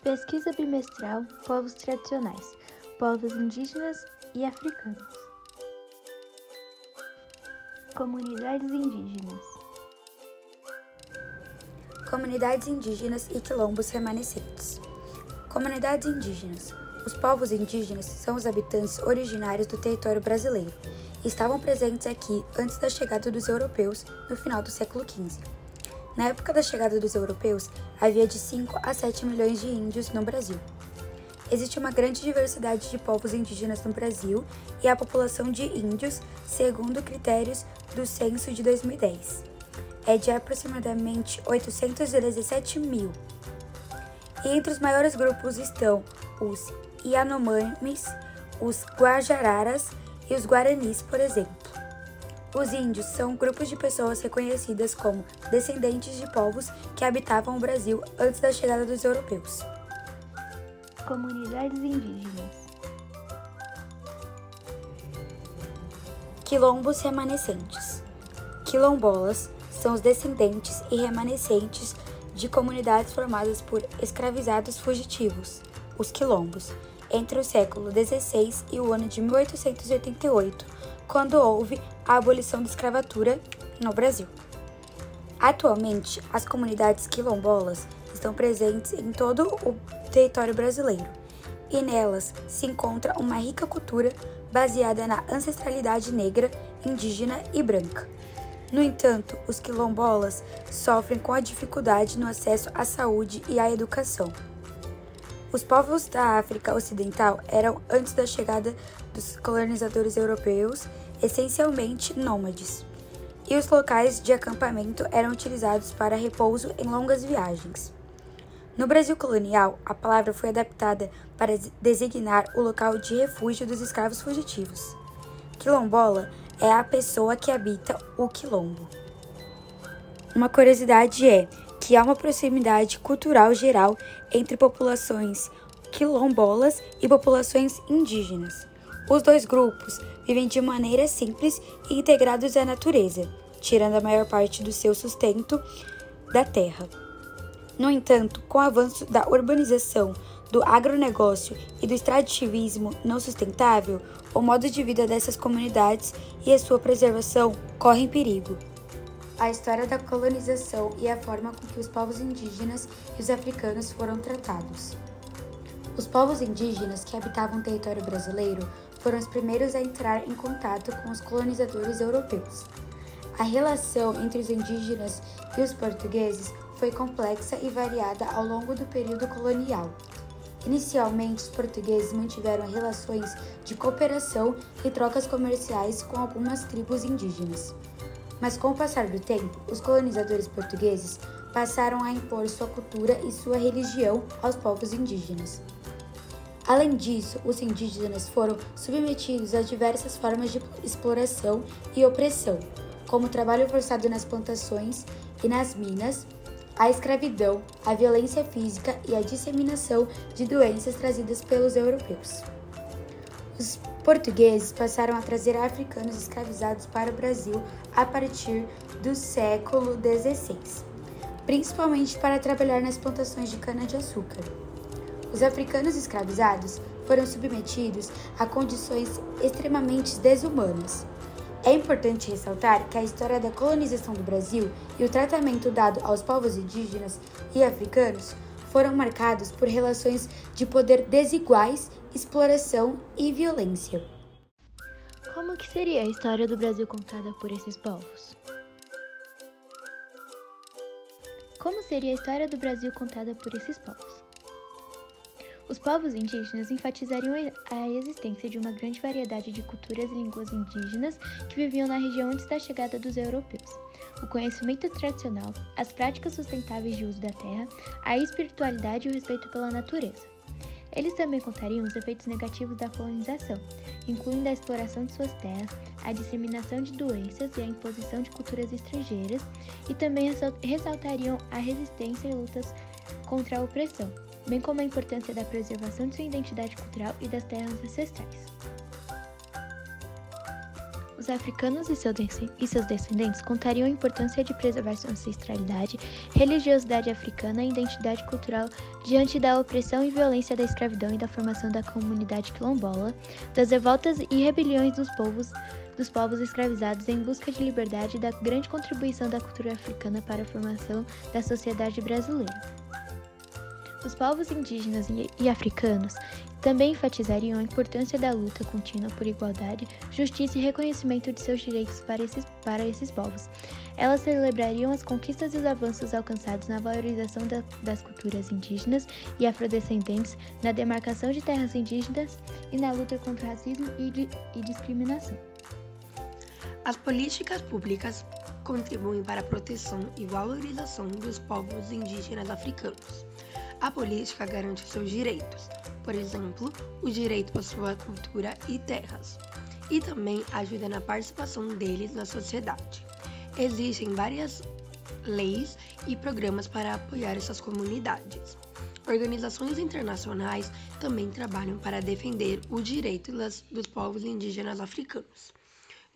Pesquisa bimestral Povos tradicionais, povos indígenas e africanos. Comunidades indígenas. Comunidades indígenas e quilombos remanescentes. Comunidades indígenas. Os povos indígenas são os habitantes originários do território brasileiro e estavam presentes aqui antes da chegada dos europeus no final do século XV. Na época da chegada dos europeus, havia de 5 a 7 milhões de índios no Brasil. Existe uma grande diversidade de povos indígenas no Brasil e a população de índios, segundo critérios do censo de 2010, é de aproximadamente 817 mil. E entre os maiores grupos estão os Yanomamis, os Guajararas e os Guaranis, por exemplo. Os índios são grupos de pessoas reconhecidas como descendentes de povos que habitavam o Brasil antes da chegada dos europeus. Comunidades indígenas. Quilombos remanescentes. Quilombolas são os descendentes e remanescentes de comunidades formadas por escravizados fugitivos, os quilombos, entre o século XVI e o ano de 1888, quando houve a abolição da escravatura no Brasil. Atualmente, as comunidades quilombolas estão presentes em todo o território brasileiro, e nelas se encontra uma rica cultura baseada na ancestralidade negra, indígena e branca. No entanto, os quilombolas sofrem com a dificuldade no acesso à saúde e à educação. Os povos da África Ocidental eram, antes da chegada dos colonizadores europeus, essencialmente nômades, e os locais de acampamento eram utilizados para repouso em longas viagens. No Brasil colonial, a palavra foi adaptada para designar o local de refúgio dos escravos fugitivos. Quilombola é a pessoa que habita o quilombo. Uma curiosidade é que há uma proximidade cultural geral entre populações quilombolas e populações indígenas. Os dois grupos vivem de maneira simples e integrados à natureza, tirando a maior parte do seu sustento da terra. No entanto, com o avanço da urbanização, do agronegócio e do extrativismo não sustentável, o modo de vida dessas comunidades e a sua preservação correm perigo. A história da colonização e a forma com que os povos indígenas e os africanos foram tratados. Os povos indígenas que habitavam o território brasileiro foram os primeiros a entrar em contato com os colonizadores europeus. A relação entre os indígenas e os portugueses foi complexa e variada ao longo do período colonial. Inicialmente, os portugueses mantiveram relações de cooperação e trocas comerciais com algumas tribos indígenas. Mas com o passar do tempo, os colonizadores portugueses passaram a impor sua cultura e sua religião aos povos indígenas. Além disso, os indígenas foram submetidos a diversas formas de exploração e opressão, como o trabalho forçado nas plantações e nas minas, a escravidão, a violência física e a disseminação de doenças trazidas pelos europeus. Os portugueses passaram a trazer africanos escravizados para o Brasil a partir do século XVI, principalmente para trabalhar nas plantações de cana-de-açúcar. Os africanos escravizados foram submetidos a condições extremamente desumanas. É importante ressaltar que a história da colonização do Brasil e o tratamento dado aos povos indígenas e africanos foram marcados por relações de poder desiguais, exploração e violência. Como que seria a história do Brasil contada por esses povos? Como seria a história do Brasil contada por esses povos? Os povos indígenas enfatizariam a existência de uma grande variedade de culturas e línguas indígenas que viviam na região antes da chegada dos europeus. O conhecimento tradicional, as práticas sustentáveis de uso da terra, a espiritualidade e o respeito pela natureza. Eles também contariam os efeitos negativos da colonização, incluindo a exploração de suas terras, a disseminação de doenças e a imposição de culturas estrangeiras, e também ressaltariam a resistência e lutas contra a opressão, bem como a importância da preservação de sua identidade cultural e das terras ancestrais. Os os africanos e seus descendentes contariam a importância de preservar sua ancestralidade, religiosidade africana e identidade cultural diante da opressão e violência da escravidão e da formação da comunidade quilombola, das revoltas e rebeliões dos povos escravizados em busca de liberdade e da grande contribuição da cultura africana para a formação da sociedade brasileira. Os povos indígenas e africanos também enfatizariam a importância da luta contínua por igualdade, justiça e reconhecimento de seus direitos para esses povos. Elas celebrariam as conquistas e os avanços alcançados na valorização das culturas indígenas e afrodescendentes, na demarcação de terras indígenas e na luta contra o racismo e discriminação. As políticas públicas contribuem para a proteção e valorização dos povos indígenas africanos. A política garante seus direitos, por exemplo, o direito à sua cultura e terras, e também ajuda na participação deles na sociedade. Existem várias leis e programas para apoiar essas comunidades. Organizações internacionais também trabalham para defender o direito dos povos indígenas africanos.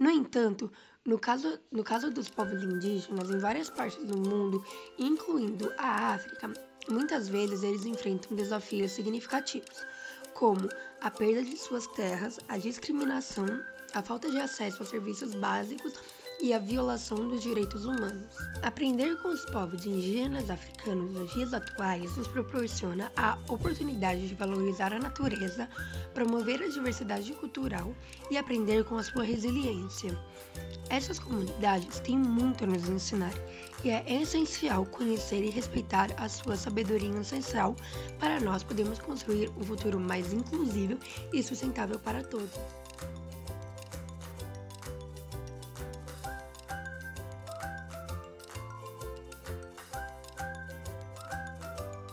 No entanto, no caso dos povos indígenas em várias partes do mundo, incluindo a África, muitas vezes eles enfrentam desafios significativos, como a perda de suas terras, a discriminação, a falta de acesso a serviços básicos e a violação dos direitos humanos. Aprender com os povos indígenas africanos nos dias atuais nos proporciona a oportunidade de valorizar a natureza, promover a diversidade cultural e aprender com a sua resiliência. Essas comunidades têm muito a nos ensinar e é essencial conhecer e respeitar a sua sabedoria ancestral para nós podermos construir um futuro mais inclusivo e sustentável para todos.